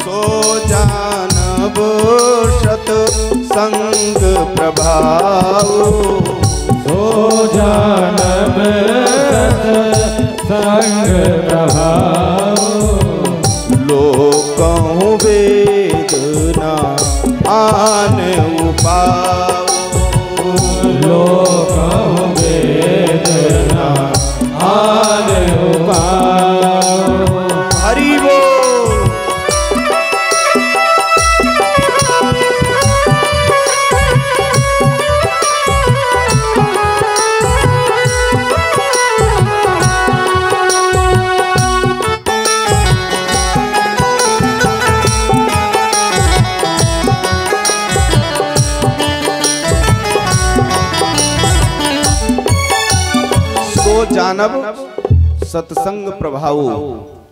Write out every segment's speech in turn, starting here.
सो जानब सत्संग प्रभाव, सो जानब सत्संग प्रभाव। लोकहु वेद न आन उपाव, लोकहु वेद न आन उपाव। हरि बोल। जानब सत्संग प्रभाव,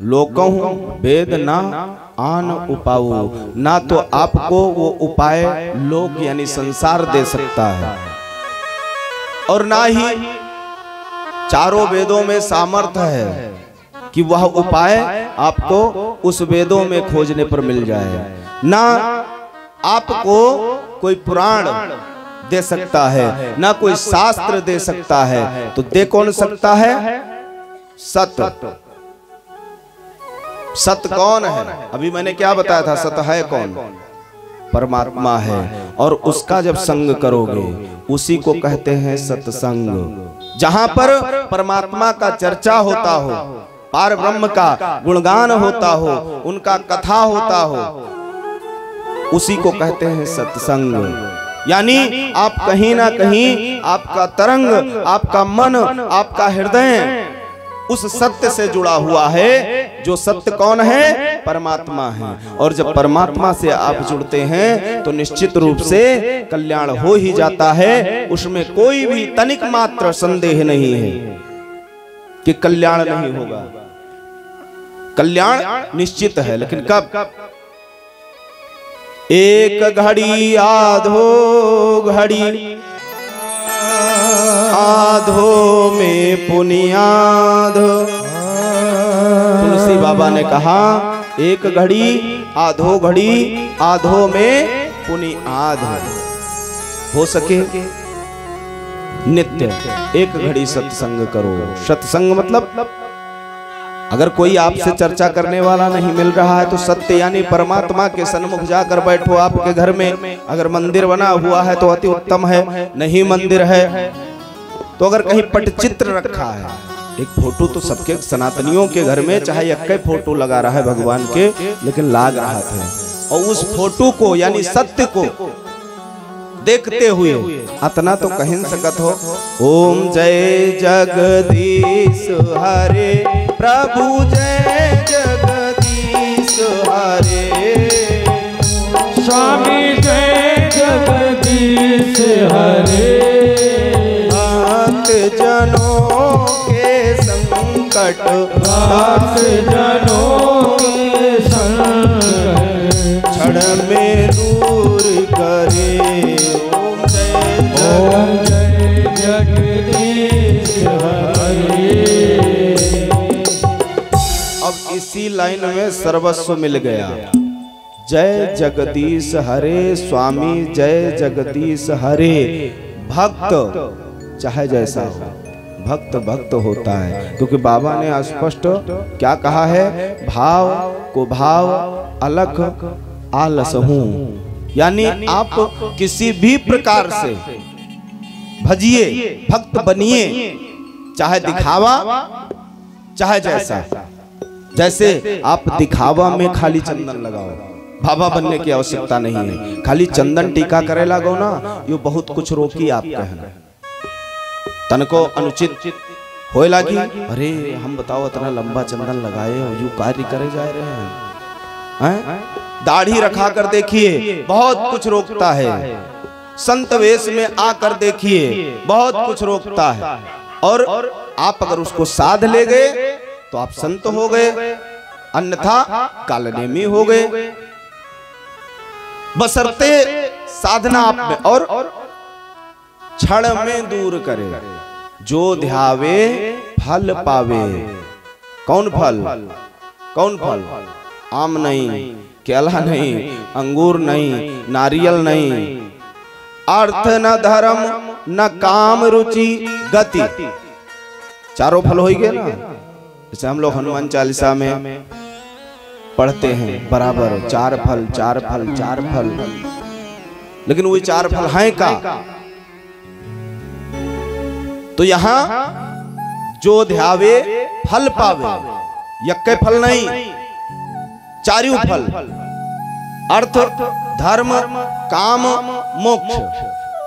लोकहु वेद ना आन उपाऊ। ना तो आपको वो उपाय लोक यानी संसार दे सकता है, और ना ही चारों वेदों में सामर्थ्य है कि वह उपाय आपको उस वेदों में खोजने पर मिल जाए। ना आपको कोई पुराण दे सकता है, ना कोई शास्त्र दे सकता है। तो दे कौन सकता है? सत्य। सत्य कौन है? अभी मैंने क्या बताया था? सत्य है कौन? परमात्मा है। और उसका जब संग करोगे उसी को कहते हैं सत्संग। जहां पर परमात्मा का चर्चा होता हो, पार ब्रह्म का गुणगान होता हो, उनका कथा होता हो, उसी को कहते हैं सत्संग। यानी आप कहीं ना कहीं आपका तरंग, आपका मन, आपका हृदय उस सत्य से जुड़ा हुआ है। जो सत्य कौन है? परमात्मा है। और जब परमात्मा से आप जुड़ते हैं तो निश्चित रूप से कल्याण हो ही जाता है। उसमें कोई भी तनिक मात्र संदेह नहीं है कि कल्याण नहीं होगा। कल्याण निश्चित है, लेकिन कब? एक घड़ी आधो घड़ी, आधो में पुनियाध। तुलसी बाबा ने कहा एक घड़ी आधो घड़ी, आधो में पुनियाध। हो सके नित्य एक घड़ी सत्संग करो। सत्संग मतलब अगर कोई आपसे चर्चा करने वाला नहीं मिल रहा है तो सत्य यानी परमात्मा के सन्मुख जाकर बैठो। आपके घर में अगर मंदिर बना हुआ है तो अति उत्तम है, नहीं मंदिर है तो अगर कहीं पटचित्र रखा है, एक फोटो तो सबके सनातनियों के घर में चाहे एक फोटो लगा रहा है भगवान के, लेकिन लाग रहा था। और उस फोटो को यानी सत्य को देखते हुए अतना तो कहीं सकत हो। ओम जय जगदीश हरे, प्रभु जय जगदीश हरे, स्वामी जय जगदीश हरे। भक्त जनों के संकट, भक्त जनों के संकट क्षण में दूर करे। ओम जय जगदीश हरे। अब इसी लाइन में सर्वस्व मिल गया। जय जगदीश हरे, स्वामी जय जगदीश हरे। भक्त चाहे जैसा हो, भक्त भक्त होता है, क्योंकि बाबा ने स्पष्ट क्या कहा है? भाव को भाव अलख आलस हूं। यानी आप किसी भी प्रकार से भजिए, भक्त बनिए, चाहे दिखावा चाहे जैसा। जैसे आप दिखावा में खाली चंदन लगाओ, बाबा बनने की आवश्यकता नहीं है। खाली चंदन टीका करे लागो ना, यो बहुत कुछ रोकी आप कहना। तन को अनुचित होए लागी, अरे हम बताओ इतना लंबा चंदन लगाए और यू कार्य करे जा रहे हैं। दाढ़ी रखा कर देखिए, बहुत कुछ रोकता है। संत वेश में आकर देखिए, बहुत कुछ रोकता है। और आप अगर उसको साध ले गए तो आप संत हो गए, अन्यथा कालनेमी हो गए। बशर्ते साधना आप में और क्षण में दूर करे। जो ध्यावे फल पावे। कौन फल? कौन फल? आम नहीं, केला नहीं, अंगूर नहीं, नारियल नहीं, अर्थ न धर्म न काम रुचि गति, चारों फल हो गए ना। जैसे हम लोग हनुमान चालीसा में पढ़ते हैं बराबर, चार फल चार फल चार फल, लेकिन वो चार फल हैं का? तो यहां जो ध्यावे फल पावे, यक्के फल नहीं, चारों फल, अर्थ धर्म काम मोक्ष।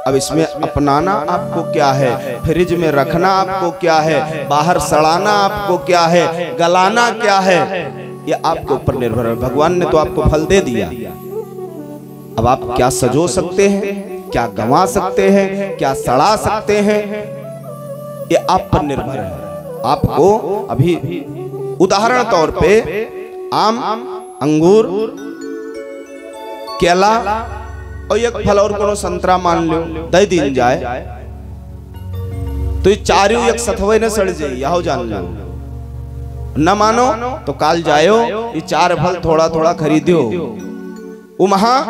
अब इसमें अपनाना आपको क्या है, फ्रिज में रखना आपको क्या है, बाहर सड़ाना आपको क्या है, गलाना क्या है, ये आपके ऊपर निर्भर है। भगवान ने तो आपको फल दे दिया, अब आप क्या सजो सकते हैं, क्या गंवा सकते हैं, क्या सड़ा सकते हैं, ये आप पर निर्भर है। आपको अभी उदाहरण तौर पे आम, अंगूर, केला और एक फल और कोनो संतरा मान लो दे दिन जाए तो ये चारों एक सथवे न सड़ जाए, यह जान लो। न मानो तो काल जायो, ये चार फल थोड़ा थोड़ा खरीदियो, वहां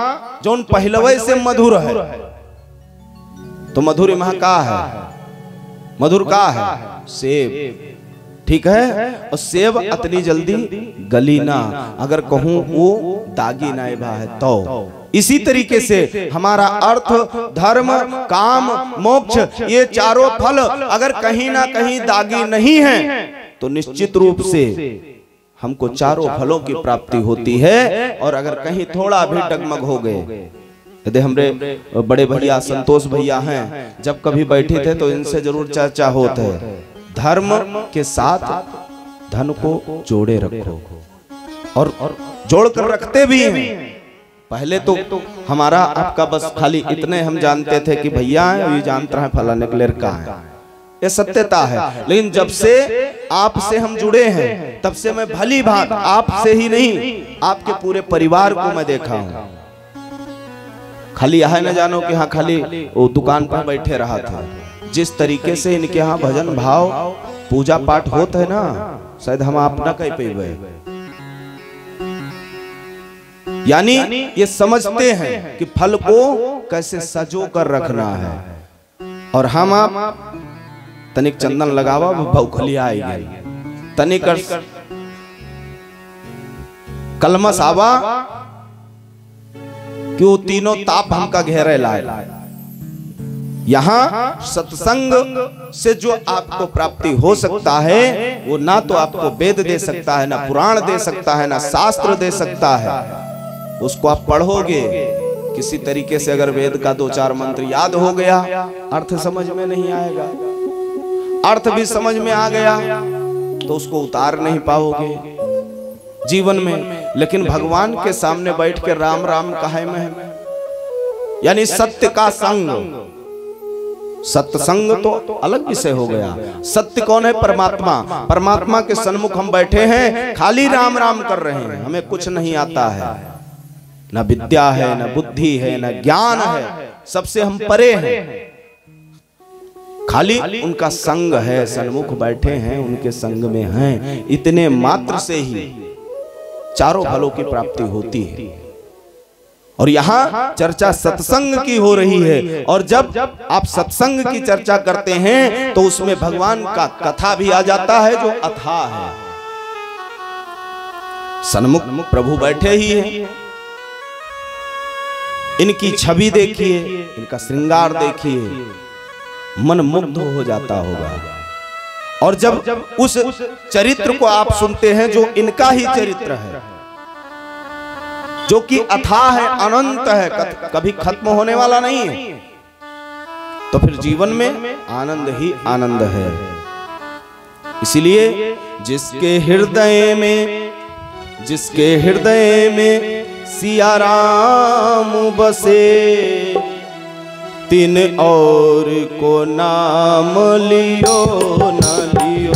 जो पहलवे से मधुर है, तो मधुर वहां का है, मधुर का है, सेब, ठीक है। और सेब इतनी जल्दी गली ना, अगर कहूं वो दागी नाइबा है तो। इसी तरीके से हमारा अर्थ धर्म काम मोक्ष ये चारों फल अगर कहीं ना कहीं दागी नहीं है तो निश्चित रूप से हमको चारों फलों की प्राप्ति होती है। और अगर कहीं थोड़ा भी डगमग हो गए, यदि हमारे बड़े भैया संतोष भैया हैं, जब कभी बैठे थे तो इनसे जरूर चर्चा होता है, धर्म के साथ धन को जोड़े रखो, और जोड़ कर रखते भी हैं। पहले तो हमारा आपका बस खाली इतने हम जानते थे कि भैया है, ये जानता है फलाने के लड़का है, ये सत्यता है। लेकिन जब से आपसे हम जुड़े हैं तब से मैं भली भांति आपसे ही नहीं आपके पूरे परिवार को मैं देखा हूं। खाली यह न जानो कि हाँ खाली वो दुकान पर बैठे रहा था, जिस तरीके से इनके यहाँ भजन भाव पूजा पाठ होता है ना, शायद हम आप ना कह पेबे। यानी ये समझते हैं कि फल को कैसे सजो कर रखना है। और हम आप तनिक चंदन लगावा भौखलिया आएगी, तनिक कलमस आवा कि वो तीनों ताप हमका घेरे लाए। यहाँ सत्संग से जो आपको प्राप्ति हो सकता है वो ना तो आपको वेद दे सकता है, ना पुराण दे सकता है, ना शास्त्र दे सकता है। उसको आप पढ़ोगे किसी तरीके से, अगर वेद का 2-4 मंत्र याद हो गया, अर्थ समझ में नहीं आएगा, अर्थ भी समझ में आ गया तो उसको उतार नहीं पाओगे जीवन में। लेकिन भगवान के सामने बैठ के राम राम कहे में, यानी सत्य का संग, सत्संग तो अलग विषय हो गया। सत्य कौन है? परमात्मा। परमात्मा के सन्मुख हम बैठे हैं, खाली राम राम कर रहे हैं, हमें कुछ नहीं आता है, न विद्या है, न बुद्धि है, न ज्ञान है, सबसे हम परे हैं। खाली उनका संग है, सन्मुख बैठे हैं, उनके संग में हैं, इतने मात्र से ही चारों फलों की प्राप्ति होती है। और यहाँ चर्चा सत्संग की हो रही है, और जब आप सत्संग की चर्चा करते हैं तो उसमें भगवान का कथा भी आ जाता है जो अथाह है। सन्मुख प्रभु बैठे ही हैं, इनकी छवि देखिए, इनका श्रृंगार देखिए, मन मुग्ध हो जाता होगा। और जब उस चरित्र को आप सुनते हैं जो इनका ही चरित्र है, जो कि अथाह है, अनंत है, कभी खत्म होने वाला नहीं है, तो फिर जीवन में आनंद ही आनंद है। इसलिए जिसके हृदय में सिया राम बसे, तिन और को नाम लियो न लियो।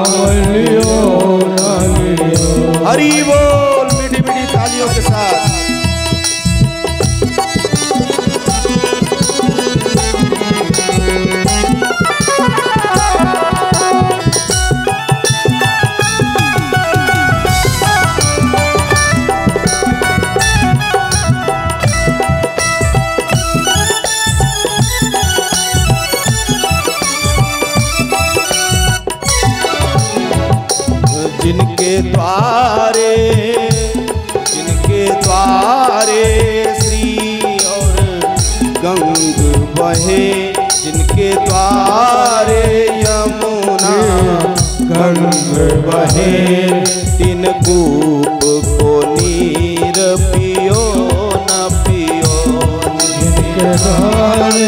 लियो ना लियो। हरि बोल मीठी मीठी तालियों के साथ। जिनके द्वारे श्री और गंग बहे, जिनके द्वारे यमुना गंग बहे, तीन कूप को नीर पियो न पियो। जिनके द्वारे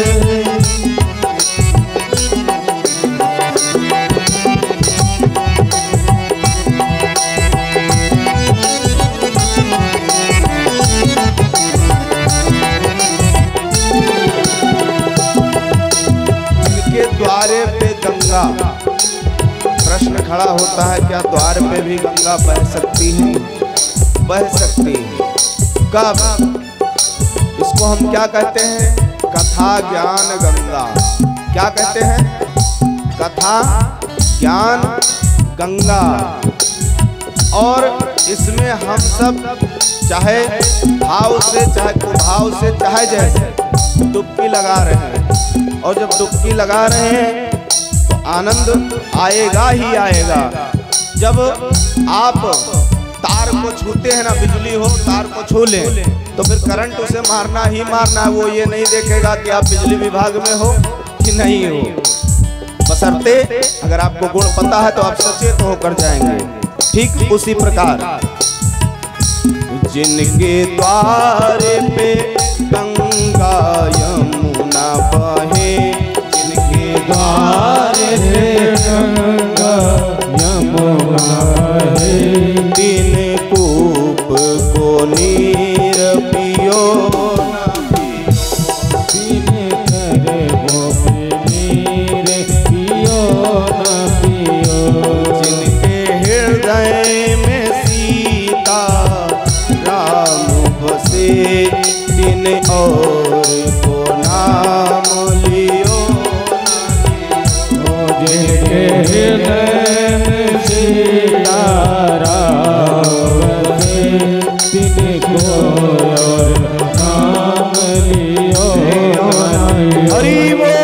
द्वारे पे गंगा, प्रश्न खड़ा होता है क्या द्वार पे भी गंगा बह सकती है? बह सकती है। कब? इसको हम क्या कहते हैं? कथा ज्ञान गंगा। क्या कहते हैं? कथा ज्ञान गंगा। और इसमें हम सब चाहे भाव से चाहे कुभाव से चाहे जैसे डुबकी लगा रहे हैं, और जब डुबकी लगा रहे हैं तो आनंद आएगा ही आएगा। जब आप तार को छूते हैं ना, बिजली हो तार को छू लें तो फिर करंट उसे मारना ही मारना है। वो ये नहीं देखेगा कि आप बिजली विभाग में हो कि नहीं हो, बशर्ते अगर आपको गुण पता है तो आप सचेत होकर जाएंगे। ठीक उसी प्रकार जिनके द्वारे पे गंगा यमुना बहे, जिनके द्वारे पे गंगा यमुना बहे, तीन कूप को नीर पियो न पियो। तीन करबो नीर पियो न पियो। जिनके हृदय में सीता राम बसे, तीन और को नाम लियो न लियो। जिनके हृदय में सीता राम बसे, तीन को और नाम लियो न लियो। हरि बोल।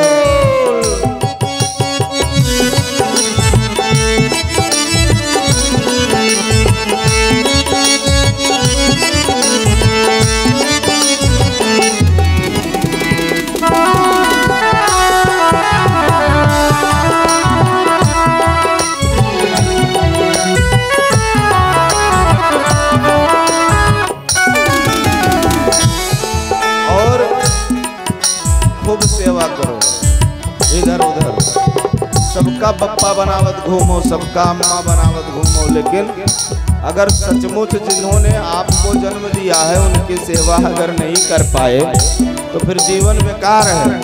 खूब सेवा करो, इधर उधर सबका पप्पा बनावत घूमो, सबका अम्मा बनावत घूमो, लेकिन अगर सचमुच जिन्होंने आपको जन्म दिया है उनकी सेवा अगर नहीं कर पाए तो फिर जीवन बेकार है।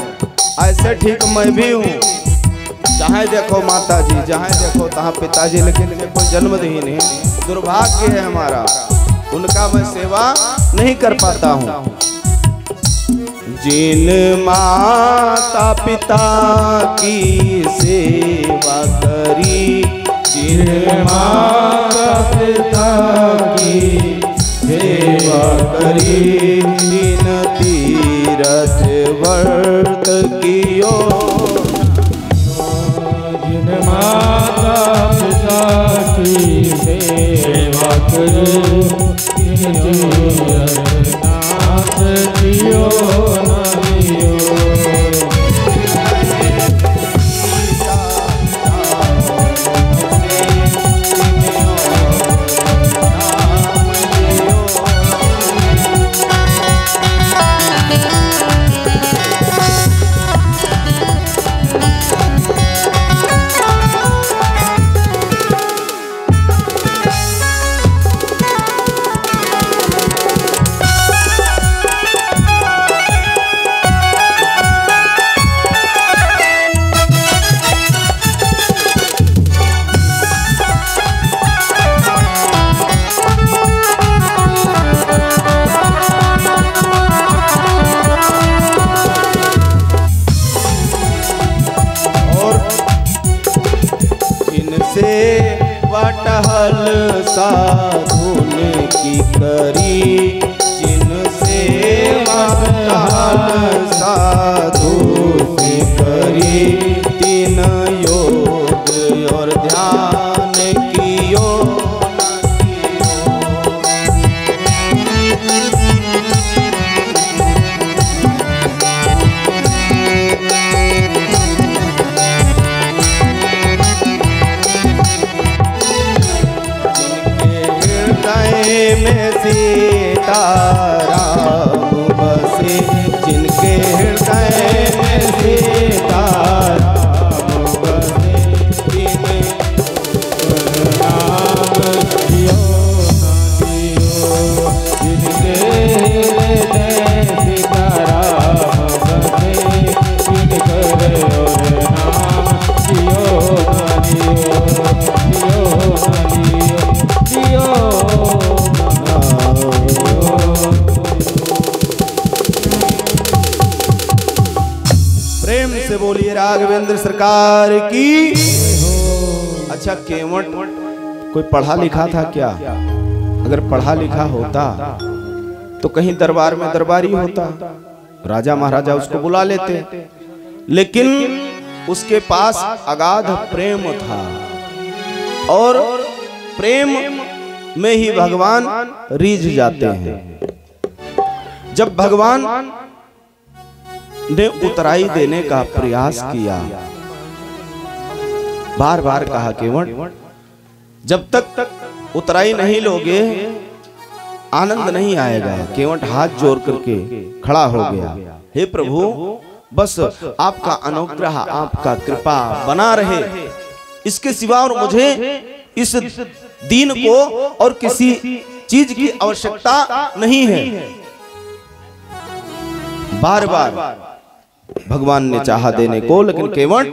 ऐसे ठीक मैं भी हूँ, जहाँ देखो माता जी, जहाँ देखो तहाँ पिताजी, लेकिन कोई जन्मदिन है, दुर्भाग्य है हमारा, उनका मैं सेवा नहीं कर पाता हूँ। जिन माता पिता की सेवा करी, जिन माता पिता की सेवा करी, तीन तीरथ व्रत कियो। जिन माता पिता की सेवा करी, तीन तीरथ नाथ कियो न लियो। वटहल साधुन की करी, जिनसे वटहल साधु से करी, तीन योग और ध्यान कियो में सीताराम बसे, जिनके हृदय में सीताराम बसे, तीन नाम जियो न जियो, जिनके हृदय सीताराम बसे, जिनके और नाम जियो न जियो, जियो न जियो, जियो। प्रेम से बोलिए राघवेंद्र सरकार की। अच्छा केवट कोई पढ़ा लिखा था क्या? अगर पढ़ा लिखा होता तो कहीं दरबार में दरबारी होता, राजा महाराजा उसको बुला लेते, लेकिन उसके पास अगाध प्रेम था और प्रेम में ही भगवान रीझ जाते हैं। जब भगवान ने उतराई देने का प्रयास किया, बार बार कहा केवट जब तक उतराई नहीं लोगे आनंद नहीं आएगा। केवट हाथ जोड़ करके खड़ा हो गया, हे प्रभु बस आपका अनुग्रह आपका कृपा बना रहे, इसके सिवा और मुझे इस दीन को और किसी चीज की आवश्यकता नहीं है। बार बार भगवान ने चाहा देने को, लेकिन केवट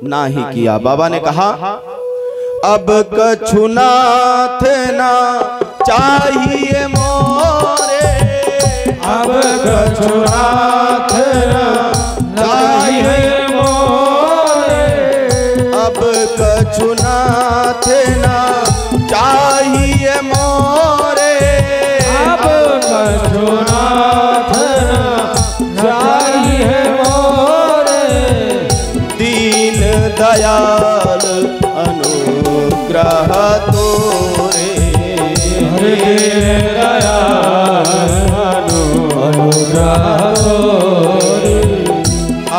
ना ही किया। बाबा ने कहा अब कछु नाथ ना चाहिए मोरे, अब कछु नाथ ना चाहिए मोरे, अब कछु नाथ ना चाहिए मोरे, अब कछु नाथ ना चाहिए मोरे, दीन दयाल अनुग्रह तोरे, दीन दयाल अनुग्रह तोरे,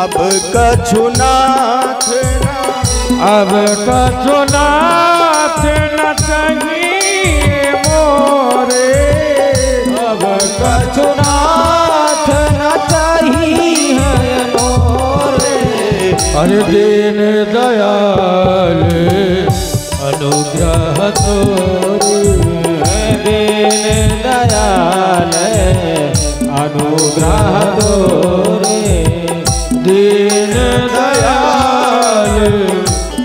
अब कछु नाथ ना, अब कछु नाथ न चाहिए मोरे, अब कछु नाथ न चाहिए मोरे, अरे दीन दयाल अनुग्रह तोरे, दीन दयाल अनुग्रह तोरे, दीन दयाल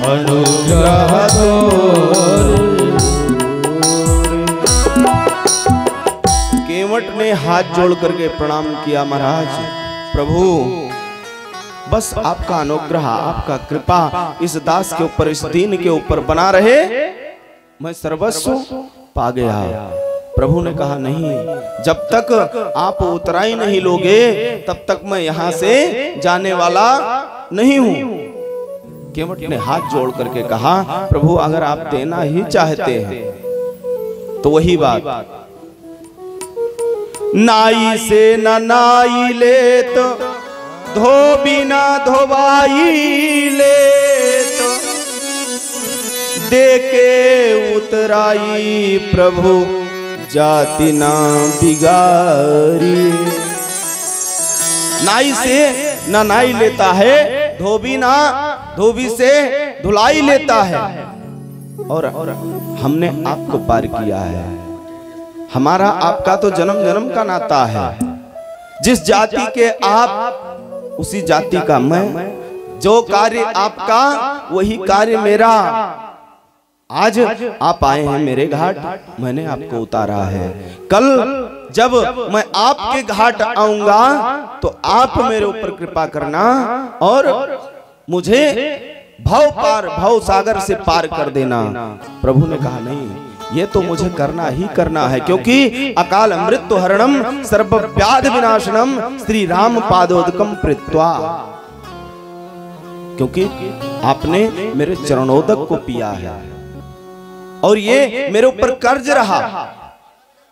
अनुग्रह तोरे। केवट ने हाथ जोड़ करके प्रणाम किया, महाराज प्रभु बस आपका अनुग्रह आपका कृपा इस दास के ऊपर इस दीन के ऊपर बना रहे, मैं सर्वस्व पा गया। प्रभु ने कहा नहीं, जब तक आप उतराई नहीं लोगे तब तक मैं यहाँ से जाने वाला नहीं हूँ। केवट ने हाथ जोड़ करके कहा प्रभु अगर आप देना ही चाहते हैं तो वही बात, नाई से न नाई ले तो धोबी ना धोवाई ले, तो दे के उतराई प्रभु जाति ना बिगारी। नाई से ना नाई लेता है, धोबी ना धोबी से धुलाई लेता है, और हमने आपको पार किया है। हमारा आपका तो जन्म जन्म का नाता है, जिस जाति के आप उसी जाति का मैं, जो कार्य आपका वही कार्य मेरा। आज आप आए हैं मेरे घाट, मैंने आपको उतारा है, कल जब मैं आपके घाट आऊंगा तो आप मेरे ऊपर कृपा करना और मुझे भव सागर से पार कर देना। प्रभु ने कहा नहीं, ये तो मुझे करना ही करना है, क्योंकि अकाल मृत्यु हरणम सर्व व्याधि विनाशनम श्री राम पादोदकम प्रीत्वा, क्योंकि आपने मेरे चरणोदक को पिया है और ये मेरे ऊपर कर्ज रहा।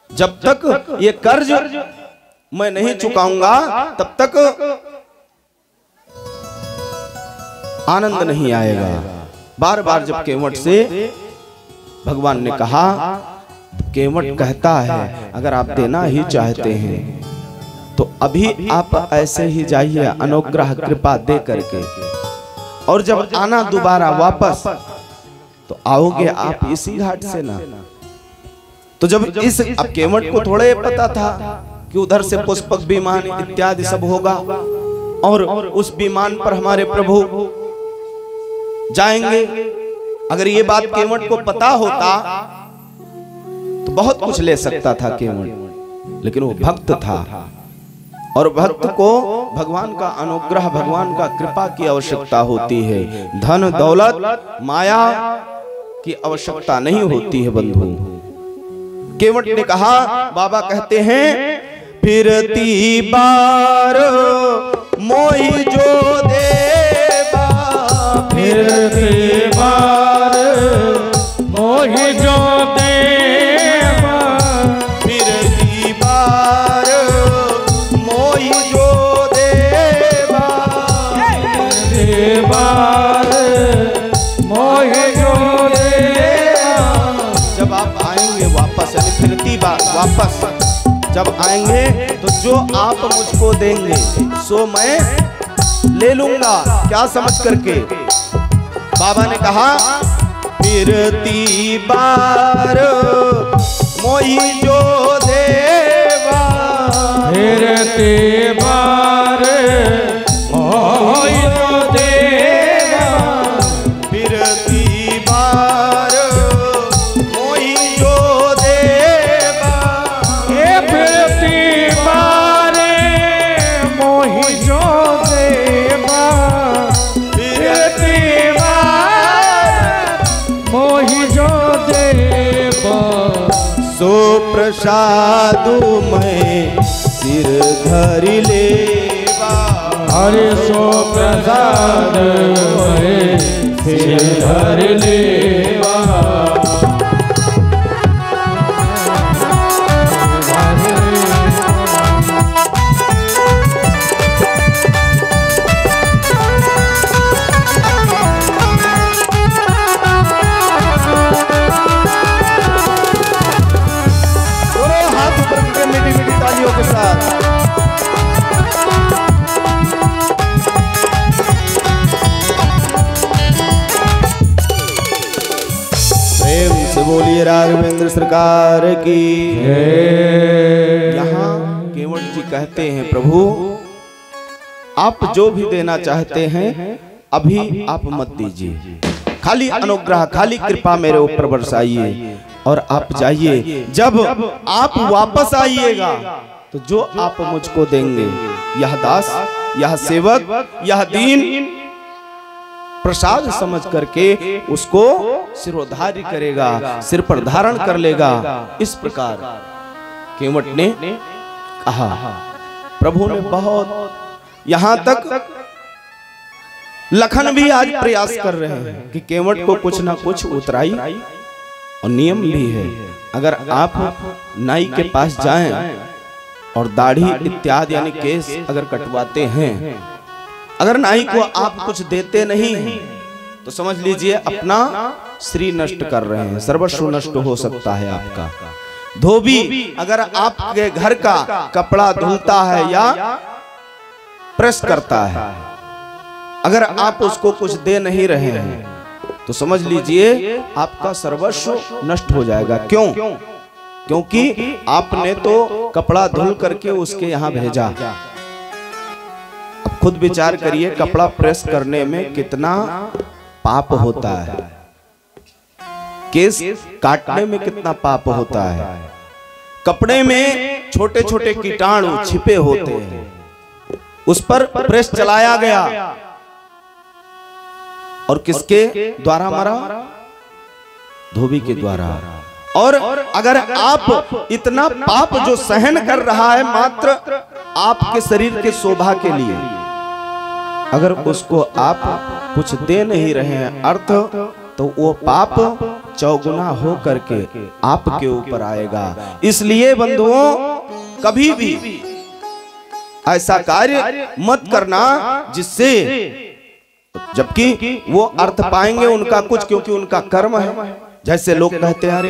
जब तक ये कर्ज मैं नहीं चुकाऊंगा तब तक आनंद नहीं आएगा। बार बार जब केवट से भगवान ने कहा, केवट कहता है अगर आप देना ही चाहते हैं तो अभी आप ऐसे ही जाइए अनुग्रह कृपा दे करके, और जब आना दोबारा वापस तो आओगे आप इसी घाट से ना। तो जब इस अब केवट को थोड़ा ये पता था कि उधर से पुष्पक विमान इत्यादि सब होगा और उस विमान पर हमारे प्रभु जाएंगे। अगर ये बात केवट को पता होता तो बहुत कुछ ले सकता था केवट, लेकिन वो भक्त था और भक्त को भगवान का अनुग्रह, भगवान का कृपा की आवश्यकता होती है। धन दौलत माया की आवश्यकता नहीं होती है बंधु। केवट ने कहा, बाबा कहते हैं फिरती बार मोहि जो देवा, फिरती बार मोहि जो देवा, फिरती बार मोहि जो देवा, फिरती बार मोहि जो देवा। जब आप आएंगे वापस, यानी फिरती बार वापस जब आएंगे तो जो आप मुझको देंगे सो मैं ले लूंगा। क्या समझ करके? बाबा ने कहा फिरती बार मोहि जो देवा, फिरती बार मोहि जो देवा, फिरती बार मोहि जो देवा, ये फिरती बार मोहि जो देवा, फिरती बार मोहि जो देवा। सो प्रसादु मैं सिर धरि लेवा, हरि सो प्रसाद मैं सिर धरि लेवा। दोनों हाथ ऊपर करके मीठी मीठी तालियों के साथ प्रेम से बोलिए राघवेंद्र सरकार की। यहाँ केवट जी कहते हैं, प्रभु आप जो भी देना चाहते हैं अभी आप मत दीजिए, खाली अनुग्रह, खाली कृपा मेरे ऊपर बरसाइए और आप जाइए। जब आप वापस आइएगा तो जो आप मुझको देंगे, यह दास, यह सेवक, यह दीन प्रसाद समझ करके उसको सिरोधार्य करेगा, सिर पर धारण कर लेगा। इस प्रकार केवट ने कहा। प्रभु ने बहुत, यहां तक लखन भी आज प्रयास कर रहे हैं कि केवट को कुछ ना कुछ उतराई, और नियम भी है, अगर आप नाई के पास जाएं और दाढ़ी इत्यादि यानी केस अगर कटवाते हैं, अगर नाई को आप कुछ देते नहीं तो समझ लीजिए अपना श्री नष्ट कर रहे हैं, सर्वस्व नष्ट हो सकता है आपका। धोबी अगर आपके घर का कपड़ा धुलता है या प्रेस करता है, अगर आप उसको कुछ दे नहीं रहे हैं तो समझ लीजिए आपका सर्वस्व नष्ट हो जाएगा। क्यों? क्योंकि आपने तो कपड़ा धुल करके उसके यहाँ भेजा। अब खुद विचार करिए, कपड़ा प्रेस करने में कितना पाप होता है, केस काटने में कितना पाप होता है, कपड़े में छोटे छोटे कीटाणु छिपे होते हैं, उस पर प्रेस चलाया गया और किसके द्वारा मरा? धोबी के द्वारा। और अगर आप इतना पाप जो सहन कर रहा है मात्र आपके शरीर के शोभा के लिए, अगर उसको आप कुछ दे नहीं रहे हैं अर्थ, तो वो पाप चौगुना हो करके आपके ऊपर आएगा। इसलिए बंधुओं, कभी भी ऐसा कार्य मत करना जिससे, जबकि वो अर्थ पाएंगे उनका कुछ, क्योंकि उनका कर्म है। जैसे लोग कहते हैं अरे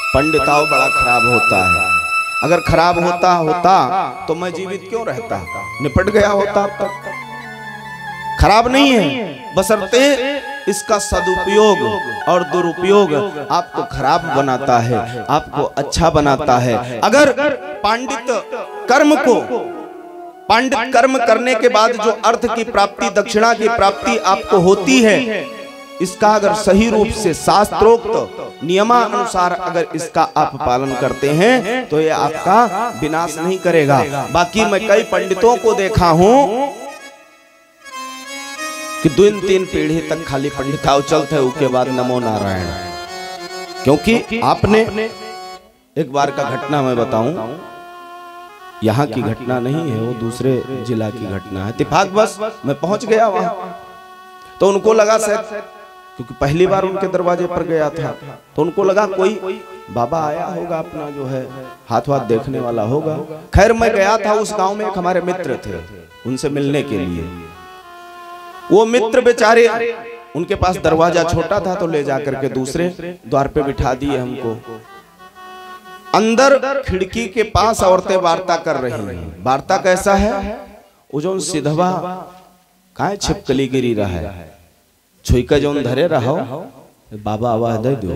पंडिताओ बड़ा खराब होता है, अगर खराब होता तो मैं जीवित क्यों रहता, निपट गया होता अब तक। खराब नहीं है, बशर्ते इसका सदुपयोग और दुरुपयोग आपको खराब बनाता है, आपको अच्छा बनाता है। अगर पांडित कर्म करने के बाद जो अर्थ की प्राप्ति, दक्षिणा की प्राप्ति आपको होती है, इसका अगर सही रूप से शास्त्रोक्त नियमानुसार अगर इसका आप पालन करते हैं तो ये आपका विनाश नहीं करेगा। बाकी मैं कई पंडितों को देखा हूं कि 2-3 पीढ़ी तक खाली पंडिताव चलते है, उसके बाद नमो नारायण। क्योंकि आपने एक बार का घटना मैं बताऊं, यहाँ की घटना नहीं है, वो दूसरे जिला की घटना है। इत्तेफाक बस मैं पहुंच गया वहां, तो उनको लगा शायद, क्योंकि पहली बार उनके दरवाजे पर गया था, तो उनको लगा कोई बाबा आया होगा अपना जो है हाथ वाथ देखने वाला होगा। खैर मैं गया था, उस गांव में एक हमारे मित्र थे, उनसे मिलने के लिए। वो मित्र बेचारे, उनके पास दरवाजा छोटा था, तो ले जाकर के दूसरे द्वार पे बिठा दिए हमको। अंदर खिड़की के पास औरतें वार्ता कर रही हैं। वार्ता कैसा है? वो जो सिधवा का छिपकली गिरी रहा है, छुई का जो धरे रहो, बाबा आवाज दे दो।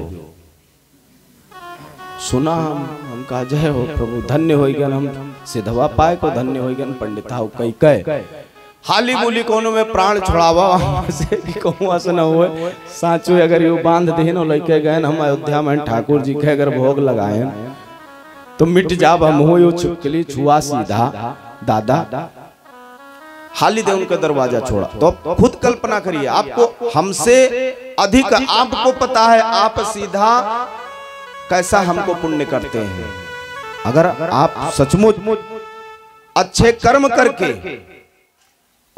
सुना हम कहा जय हो प्रभु, धन्य हो गया हम सिधवा पाए को, धन्य हो गया पंडिता हो कई कह हाली बोली कोनो में प्राण छोड़ावा से कहूँ न हुए साचो। अगर यू बांध दे न लेके गए हम अयोध्या में ठाकुर जी के अगर भोग लगाए तो मिट जाब हम हो, यो छिपकली छुआ सीधा दादा। हाली दे उनका दरवाजा छोड़ा। तो खुद कल्पना करिए, आपको हमसे अधिक आपको पता है आप सीधा कैसा हमको पुण्य करते हैं। अगर आप सचमुच अच्छे कर्म करके,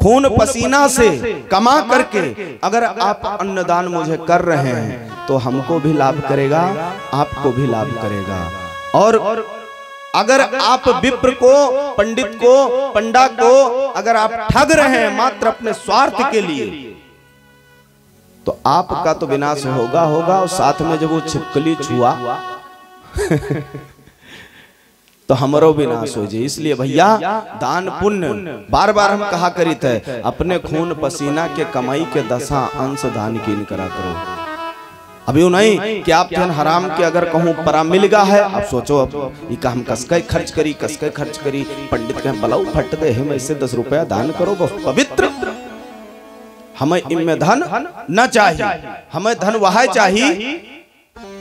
खून पसीना से कमा करके अगर आप अन्नदान मुझे कर रहे हैं तो हमको भी लाभ करेगा, आपको भी लाभ करेगा। और अगर आप विप्र को, पंडित को, पंडा को अगर आप ठग रहे हैं मात्र अपने स्वार्थ के लिए, तो आपका तो विनाश होगा और साथ में जब वो छिपकली छुआ तो हमारो विनाश हो जाए। इसलिए भैया दान पुण्य बार बार हम कहा करीत है, अपने खून पसीना के कमाई के 10 अंश दान कीन करा करो। अभी नहीं कि आप धन हराम के अगर कहूँ परा मिल गया है, आप सोचो अब ये हम कसके खर्च करी। पंडित कहें बलाऊ फट दे हम ऐसे 10 रुपया दान करो, बहुत पवित्र। हमें इनमें धन न चाहिए, हमें धन वह चाहिए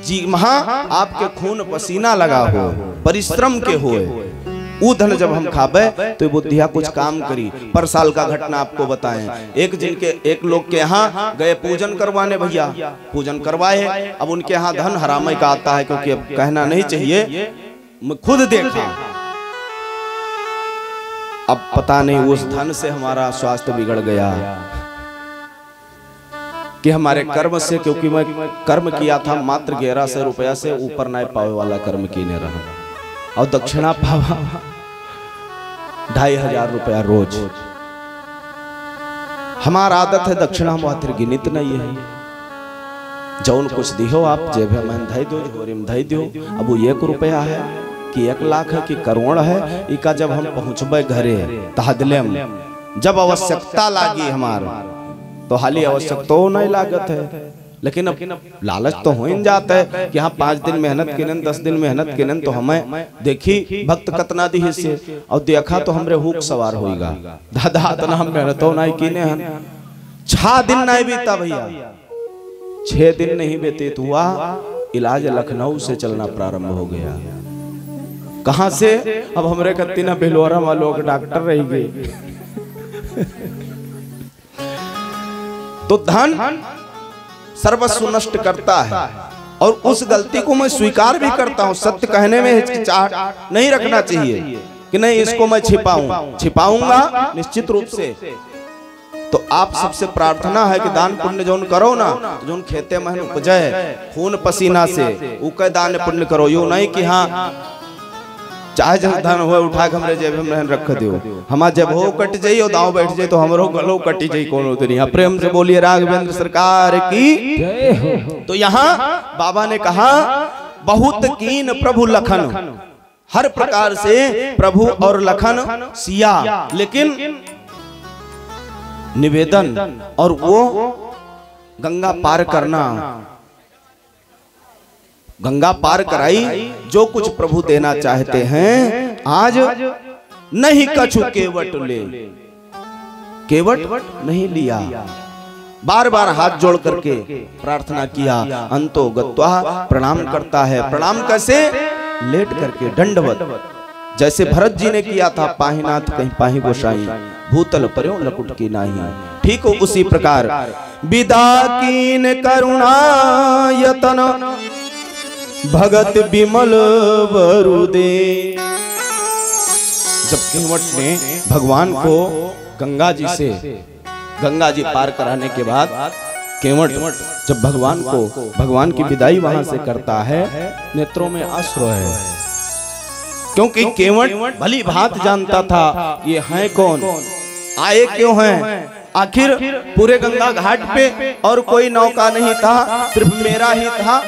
जी वहां आपके खून पसीना लगा हो, परिश्रम के हो। वो धन जब हम खाबे तो बुद्धिया कुछ काम करी। पर साल का घटना आपको बताएं, एक लोग के यहाँ गए पूजन करवाने, भैया पूजन करवाए। अब उनके यहाँ धन हरामे का आता है, क्योंकि अब कहना नहीं चाहिए, मैं खुद देखा। अब पता नहीं उस धन से हमारा स्वास्थ्य बिगड़ गया कि हमारे कर्म से, क्योंकि मैं कर्म किया था मात्र 1100 रुपया से ऊपर नहीं पावे वाला कर्म कीने रहा, और दक्षिणा पावा 2500 रुपया रोज। हमारा आदत है दक्षिणा मात्र गिनित नहीं है, जौन कुछ दिहो आप जेब में धई दो, झोरी में धई दो। अब वो 1 रुपया है कि 1 लाख है कि करोड़ है, इका जब हम पहुंचबे घरे तहदले जब आवश्यकता लागी हमारा, तो हाली आवश्यकता नहीं लागत है। लेकिन अब लालच तो हो ही जाता है कि हाँ 5 दिन मेहनत किनन, 10 दिन मेहनत किनन, तो हमें देखी भक्त कतना दी हिस्से और देखा तो हमरे हुक सवार होगा। दादा इतना हम मेहनत नहीं कीने हन, 6 दिन नहीं बीता भैया, 6 दिन नहीं व्यतीत हुआ, इलाज लखनऊ से चलना प्रारंभ हो गया। कहां से? अब हमरे कत्ती ना भिलौरा वालों के डॉक्टर रह गए। तो धन सर्वस्व नष्ट करता है, और उस गलती को मैं स्वीकार भी करता हूं। सत्य कहने में हिचकिचाहट नहीं रखना चाहिए कि नहीं इसको मैं छिपाऊंगा निश्चित रूप से। तो आप सबसे प्रार्थना है कि दान पुण्य जोन करो ना, तो जोन खेते में उपजय खून पसीना से उके दान पुण्य करो। यो नहीं कि हाँ चाहे जब धन हो उठा के हमरे जेब में रख दियो, हमारा जब हो कट जाई और दांव बैठ जाए तो हमरो गलो कटी जाई कोनो दुनिया। प्रेम से बोलिए राघवेंद्र सरकार की जय हो। तो यहाँ बाबा ने कहा बहुत कीन प्रभु लखन, हर प्रकार से प्रभु और लखन सिया, लेकिन निवेदन और वो गंगा पार करना, गंगा पार कराई। जो कुछ प्रभु देना चाहते हैं आज नहीं कछु केवट ले, केवट नहीं लिया। बार बार हाथ जोड़ करके प्रार्थना किया। अंतो गत्वा प्रणाम करता है। प्रणाम कैसे? लेट करके दंडवत, जैसे भरत जी ने किया था, पाहीनाथ कहीं पाही गोसाई, भूतल पर्यो लकुट की नाही। ठीक हो उसी प्रकार विदा कीन करुणा यतन भगत विमल वरुदे। जब केवट ने भगवान को गंगा जी पार कराने के बाद केवट जब भगवान की विदाई वहां से करता है, नेत्रों में अश्रु है, क्योंकि केवट भली भांत जानता था ये हैं कौन, आए क्यों हैं। आखिर पूरे गंगा घाट पे और कोई नौका नहीं था, सिर्फ मेरा ही था।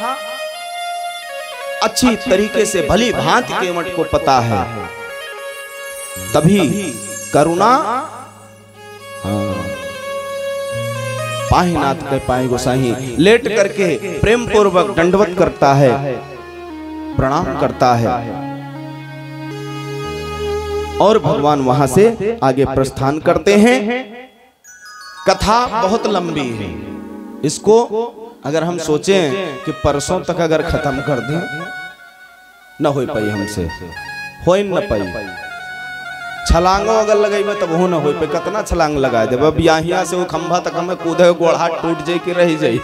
अच्छी तरीके से भली भांति केवट को पता है। तभी करुणा पाहीनाथ के पाही गोसाई लेट करके प्रेम पूर्वक दंडवत करता है, प्रणाम करता है, और भगवान वहां से आगे प्रस्थान करते हैं। कथा बहुत लंबी है, इसको अगर हम सोचें कि परसों तक अगर खत्म कर दें न हो पाई, हमसे हो न पाई। छलांगो अगर लगेबे तब हो न हो पे, कितना छलांग लगा दे। अब यहाँ से वो खंभा तक हमें कूदे गोड़ टूट जाए कि रह जाए,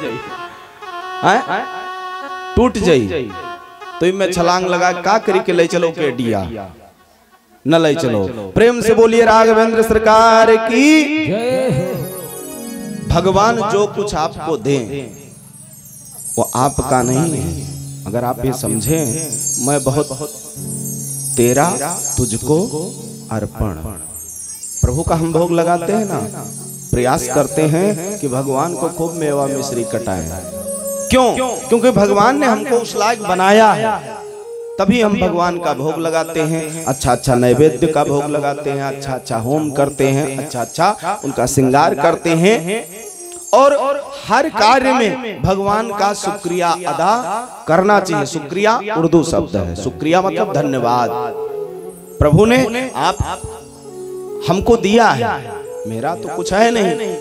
टूट जाई तो इनमें छलांग लगा का करी के ले चलो के डिया न ले चलो। प्रेम से बोलिए राघवेंद्र सरकार की जय। भगवान जो कुछ आपको दें वो आपका नहीं है। अगर आप ये समझें मैं बहुत तेरा तुझको अर्पण, प्रभु का हम भोग लगाते हैं ना, प्रयास करते हैं कि भगवान को खूब मेवा मिश्री कटाएं। क्यों? क्योंकि भगवान ने हमको उस लायक बनाया है, तभी हम भगवान का भोग लगाते हैं। अच्छा अच्छा नैवेद्य का भोग लगाते हैं, अच्छा अच्छा होम करते हैं, अच्छा अच्छा उनका श्रृंगार करते हैं, और हर कार्य में भगवान का शुक्रिया अदा करना चाहिए। शुक्रिया उर्दू शब्द है, शुक्रिया मतलब धन्यवाद। प्रभु ने आप हमको दिया है, मेरा तो कुछ है नहीं,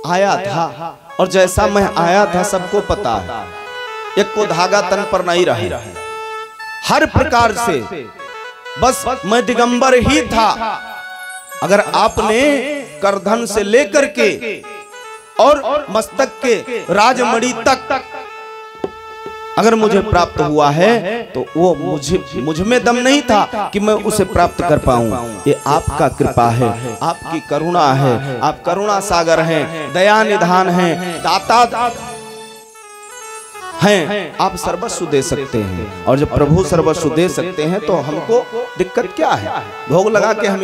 आया था, और जैसा मैं आया था सबको पता है, एक को धागा तन पर नहीं रहा, हर प्रकार से बस मैं दिगंबर ही था। अगर आपने करधन से लेकर के और मस्तक के राजमणि तक अगर मुझे प्राप्त हुआ है तो वो मुझ में दम नहीं था कि मैं उसे प्राप्त कर पाऊं। ये आपका कृपा है, आपकी करुणा है, आप करुणा सागर हैं, दया निधान हैं, दाता हैं। आप सर्वस्व दे सकते हैं, और जब प्रभु सर्वस्व दे सकते हैं तो हमको दिक्कत क्या है? भोग लगा के हम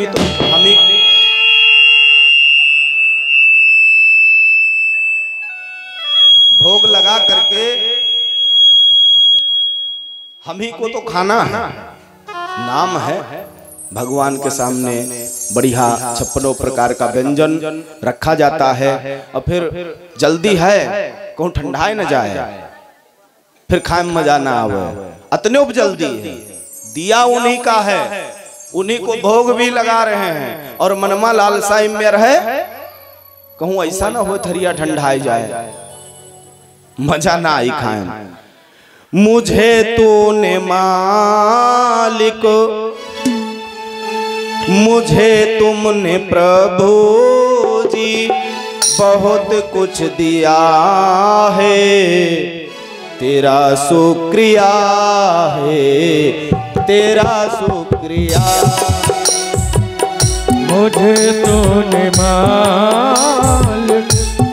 भोग लगा करके हम ही को तो खाना है, नाम है भगवान के सामने बढ़िया 56 प्रकार का व्यंजन रखा जाता है, और फिर जल्दी है कहूँ ठंडाए न जाए, फिर खाए में मजा ना आवे, अतने उप जल्दी है। दिया उन्हीं का है, उन्हीं को भोग भी लगा रहे हैं, और मनमा लालसाई में रहे, कहूँ ऐसा ना हो थरिया ठंडाई जाए, मजा ना आई खाए। मुझे तूने मालिक, मुझे तुमने प्रभु जी बहुत कुछ दिया है, तेरा शुक्रिया है, तेरा शुक्रिया। मुझे तूने माल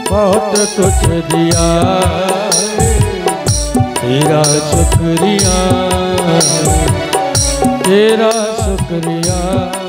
बहुत कुछ दिया, तेरा शुक्रिया, तेरा शुक्रिया।